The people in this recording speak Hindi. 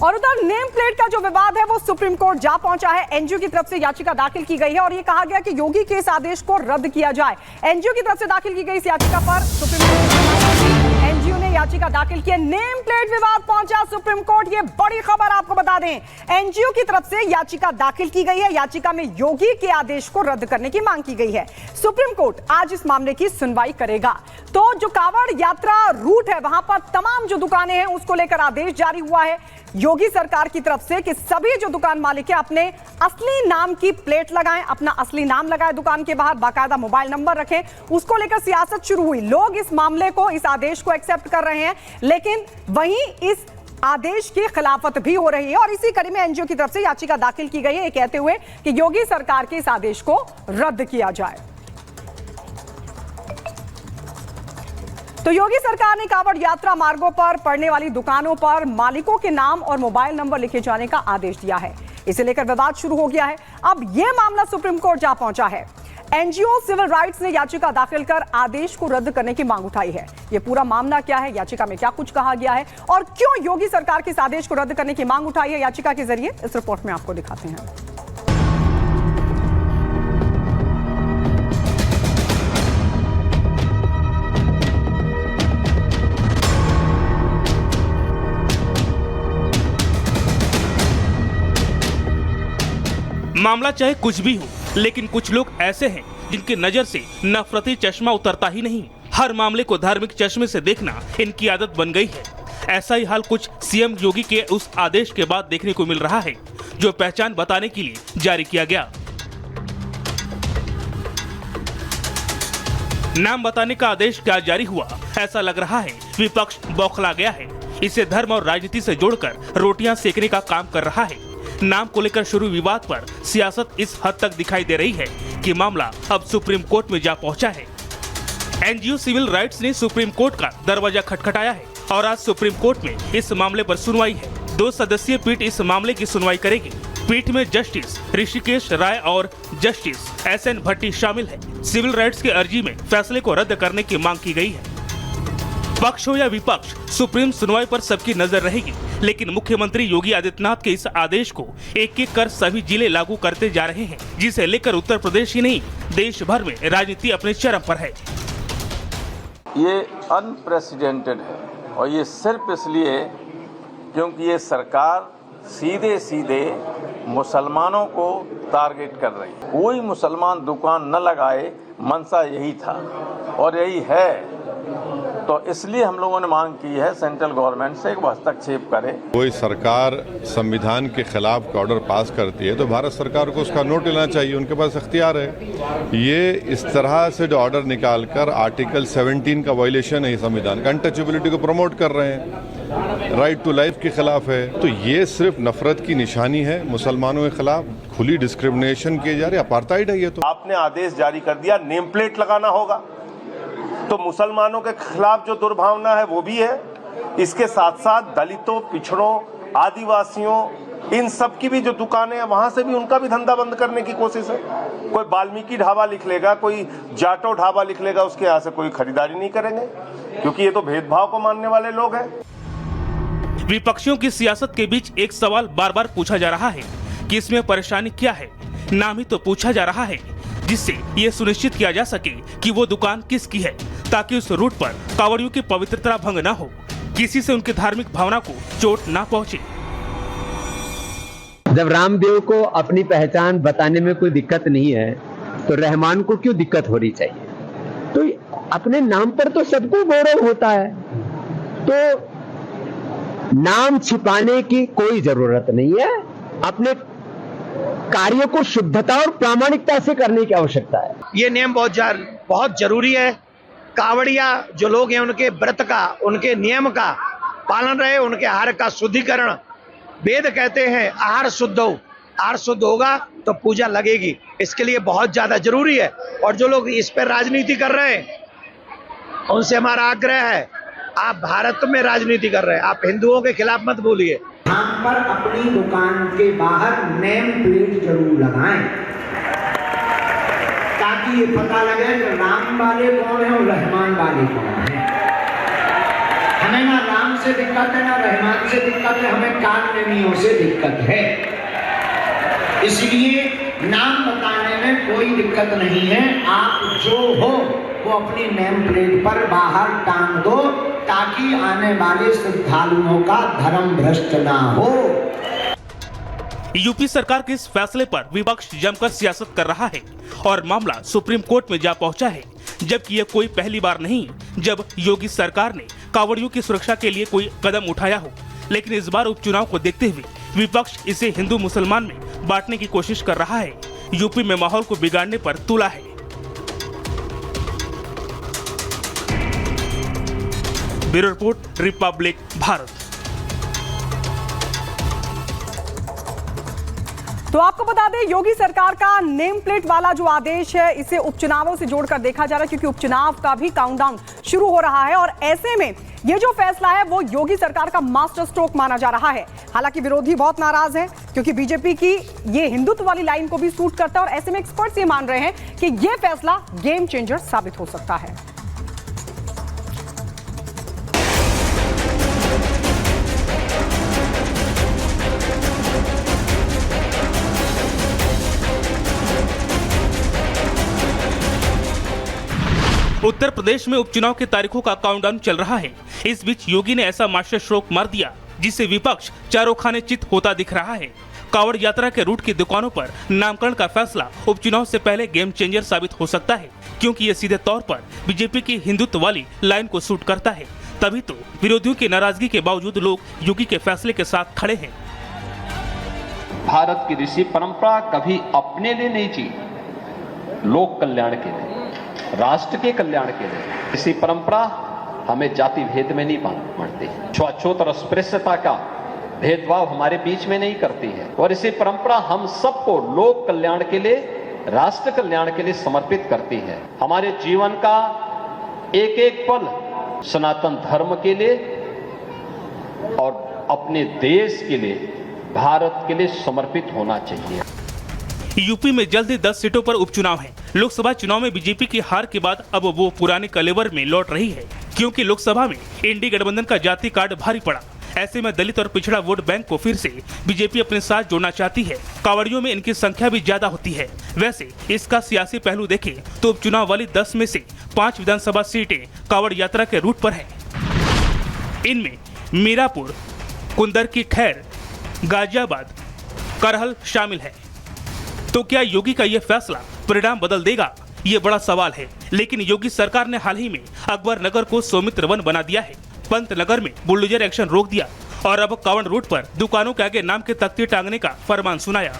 और उधर नेम प्लेट का जो विवाद है वो सुप्रीम कोर्ट जा पहुंचा है। एनजीओ की तरफ से याचिका दाखिल की गई है और ये कहा गया कि योगी के इस आदेश को रद्द किया जाए। एनजीओ की तरफ से दाखिल की गई इस याचिका पर सुप्रीम कोर्ट एनजीओ ने याचिका दाखिल की है। नेम प्लेट विवाद पहुंचा सुप्रीम कोर्ट, ये बड़ी खबर आपको बता दें। एनजीओ की तरफ से याचिका दाखिल की गई है। याचिका में योगी के आदेश को रद्द करने की मांग की गई है। सुप्रीम कोर्ट आज इस मामले की सुनवाई करेगा। तो जो कांवड़ यात्रा रूट है वहां पर तमाम जो दुकानें हैं उसको लेकर आदेश जारी हुआ है योगी सरकार की तरफ से कि सभी जो दुकान मालिक हैं अपने असली नाम की प्लेट लगाएं, अपना असली नाम लगाएं दुकान के बाहर, बाकायदा मोबाइल नंबर रखें। उसको लेकर सियासत शुरू हुई। लोग इस मामले को, इस आदेश को एक्सेप्ट कर रहे हैं, लेकिन वहीं इस आदेश की खिलाफत भी हो रही है और इसी कड़ी में एनजीओ की तरफ से याचिका दाखिल की गई है ये कहते हुए कि योगी सरकार के इस आदेश को रद्द किया जाए। तो योगी सरकार ने कांवड़ यात्रा मार्गों पर पड़ने वाली दुकानों पर मालिकों के नाम और मोबाइल नंबर लिखे जाने का आदेश दिया है। इसे लेकर विवाद शुरू हो गया है। अब यह मामला सुप्रीम कोर्ट जा पहुंचा है। एनजीओ सिविल राइट्स ने याचिका दाखिल कर आदेश को रद्द करने की मांग उठाई है। यह पूरा मामला क्या है, याचिका में क्या कुछ कहा गया है और क्यों योगी सरकार के इस आदेश को रद्द करने की मांग उठाई है याचिका के जरिए, इस रिपोर्ट में आपको दिखाते हैं। मामला चाहे कुछ भी हो, लेकिन कुछ लोग ऐसे हैं जिनकी नजर से नफरती चश्मा उतरता ही नहीं। हर मामले को धार्मिक चश्मे से देखना इनकी आदत बन गई है। ऐसा ही हाल कुछ सीएम योगी के उस आदेश के बाद देखने को मिल रहा है जो पहचान बताने के लिए जारी किया गया। नाम बताने का आदेश क्या जारी हुआ, ऐसा लग रहा है विपक्ष बौखला गया है। इसे धर्म और राजनीति से जोड़कर रोटियां सेकने का काम कर रहा है। नाम को लेकर शुरू विवाद पर सियासत इस हद तक दिखाई दे रही है कि मामला अब सुप्रीम कोर्ट में जा पहुंचा है। एनजीओ सिविल राइट्स ने सुप्रीम कोर्ट का दरवाजा खटखटाया है और आज सुप्रीम कोर्ट में इस मामले पर सुनवाई है। 2 सदस्यीय पीठ इस मामले की सुनवाई करेगी। पीठ में जस्टिस ऋषिकेश राय और जस्टिस एसएन भट्टी शामिल है। सिविल राइट्स की अर्जी में फैसले को रद्द करने की मांग की गई है। पक्ष हो या विपक्ष, सुप्रीम सुनवाई पर सबकी नजर रहेगी। लेकिन मुख्यमंत्री योगी आदित्यनाथ के इस आदेश को एक एक कर सभी जिले लागू करते जा रहे हैं, जिसे लेकर उत्तर प्रदेश ही नहीं देश भर में राजनीति अपने चरम पर है। ये अनप्रेसिडेंटेड है और ये सिर्फ इसलिए क्योंकि ये सरकार सीधे सीधे मुसलमानों को टारगेट कर रही है। कोई मुसलमान दुकान न लगाए, मंशा यही था और यही है। तो इसलिए हम लोगों ने मांग की है सेंट्रल गवर्नमेंट से वो हस्तक्षेप करे। कोई सरकार संविधान के खिलाफ ऑर्डर पास करती है तो भारत सरकार को उसका नोट लेना चाहिए, उनके पास इख्तियार है। ये इस तरह से जो ऑर्डर निकालकर आर्टिकल 17 का वायलेशन है संविधान का, अनटचेबिलिटी को प्रमोट कर रहे हैं, राइट टू लाइफ के खिलाफ है। तो ये सिर्फ नफरत की निशानी है, मुसलमानों के खिलाफ खुली डिस्क्रिमिनेशन किए जा रहे, अपार्थाइड है ये। तो आपने आदेश जारी कर दिया, नेम प्लेट लगाना होगा, तो मुसलमानों के खिलाफ जो दुर्भावना है वो भी है। इसके साथ साथ दलितों, पिछड़ों, आदिवासियों, इन सब की भी जो दुकानें हैं वहां से भी उनका भी धंधा बंद करने की कोशिश है। कोई वाल्मीकि ढाबा लिख लेगा, कोई जाटो ढाबा लिख लेगा, उसके यहाँ से कोई खरीदारी नहीं करेंगे क्योंकि ये तो भेदभाव को मानने वाले लोग हैं। विपक्षियों की सियासत के बीच एक सवाल बार बार पूछा जा रहा है कि इसमें परेशानी क्या है। नाम ही तो पूछा जा रहा है जिससे ये सुनिश्चित किया जा सके कि वो दुकान किसकी है, ताकि उस रूट पर कांवड़ियों की पवित्रता भंग न हो, किसी से उनकी धार्मिक भावना को चोट ना पहुंचे। जब रामदेव को अपनी पहचान बताने में कोई दिक्कत नहीं है तो रहमान को क्यों दिक्कत होनी चाहिए? तो अपने नाम पर तो सबको गौरव होता है, तो नाम छिपाने की कोई जरूरत नहीं है। अपने कार्य को शुद्धता और प्रामाणिकता से करने की आवश्यकता है। ये नियम बहुत जरूरी है। कांवड़िया जो लोग हैं उनके व्रत का, उनके नियम का पालन रहे, उनके आहार का शुद्धिकरण। वेद कहते हैं आहार शुद्ध हो, आहार शुद्ध होगा तो पूजा लगेगी। इसके लिए बहुत ज्यादा जरूरी है। और जो लोग इस पर राजनीति कर रहे हैं उनसे हमारा आग्रह है, आप भारत में राजनीति कर रहे हैं, आप हिंदुओं के खिलाफ मत बोलिए। यहाँ पर अपनी दुकान के बाहर नेम प्लेट जरूर लगाएं ताकि ये पता लगे कि राम वाले कौन है और रहमान वाले कौन है। हमें ना राम से दिक्कत है, ना रहमान से दिक्कत है, हमें कानूनियों से दिक्कत है। इसलिए नाम बताने में कोई दिक्कत नहीं है। आप जो हो वो अपनी नेम प्लेट पर बाहर टांग दो, ताकि आने वाले श्रद्धालुओं का धर्म भ्रष्ट ना हो। यूपी सरकार के इस फैसले पर विपक्ष जमकर सियासत कर रहा है और मामला सुप्रीम कोर्ट में जा पहुंचा है, जबकि यह कोई पहली बार नहीं जब योगी सरकार ने कांवड़ियों की सुरक्षा के लिए कोई कदम उठाया हो। लेकिन इस बार उपचुनाव को देखते हुए विपक्ष इसे हिंदू मुसलमान में बांटने की कोशिश कर रहा है। यूपी में माहौल को बिगाड़ने पर तुला है। Bureau report, Republic Bharat. तो आपको बता दें, योगी सरकार का नेम प्लेट वाला जो आदेश है इसे उपचुनावों से जोड़कर देखा जा रहा है, क्योंकि उपचुनाव का भी काउंटडाउन शुरू हो रहा है और ऐसे में ये जो फैसला है वो योगी सरकार का मास्टर स्ट्रोक माना जा रहा है। हालांकि विरोधी बहुत नाराज हैं, क्योंकि बीजेपी की ये हिंदुत्व वाली लाइन को भी सूट करता है और ऐसे में एक्सपर्ट्स ये मान रहे हैं कि ये फैसला गेम चेंजर साबित हो सकता है। उत्तर प्रदेश में उपचुनाव की तारीखों का काउंटडाउन चल रहा है। इस बीच योगी ने ऐसा मास्टर स्ट्रोक मार दिया जिससे विपक्ष चारों खाने चित होता दिख रहा है। कांवड़ यात्रा के रूट की दुकानों पर नामकरण का फैसला उपचुनाव से पहले गेम चेंजर साबित हो सकता है, क्योंकि ये सीधे तौर पर बीजेपी की हिंदुत्व वाली लाइन को सूट करता है। तभी तो विरोधियों की नाराजगी के बावजूद लोग योगी के फैसले के साथ खड़े हैं। भारत की ऋषि परंपरा कभी अपने लिए नहीं जी, लोक कल्याण के लिए, राष्ट्र के कल्याण के लिए। इसी परंपरा हमें जाति भेद में नहीं बांटती, छुआछूत और अस्पृश्यता का भेदभाव हमारे बीच में नहीं करती है। और इसी परंपरा हम सबको लोक कल्याण के लिए, राष्ट्र कल्याण के लिए समर्पित करती है। हमारे जीवन का एक एक पल सनातन धर्म के लिए और अपने देश के लिए, भारत के लिए समर्पित होना चाहिए। यूपी में जल्द ही 10 सीटों पर उपचुनाव है। लोकसभा चुनाव में बीजेपी की हार के बाद अब वो पुराने कलेवर में लौट रही है, क्योंकि लोकसभा में इंडी गठबंधन का जाति कार्ड भारी पड़ा। ऐसे में दलित और पिछड़ा वोट बैंक को फिर से बीजेपी अपने साथ जोड़ना चाहती है। कांवड़ियों में इनकी संख्या भी ज्यादा होती है। वैसे इसका सियासी पहलू देखें तो उपचुनाव वाली 10 में से 5 विधानसभा सीटें कांवड़ यात्रा के रूट पर है। इनमें मीरापुर, कुंदर की खैर, गाजियाबाद, करहल शामिल है। तो क्या योगी का यह फैसला परिणाम बदल देगा? ये बड़ा सवाल है। लेकिन योगी सरकार ने हाल ही में अकबर नगर को सौमित्र वन बना दिया है। पंत नगर में बुलडोजर एक्शन रोक दिया और अब कांवड़ रूट पर दुकानों के आगे नाम के तख्ते टांगने का फरमान सुनाया।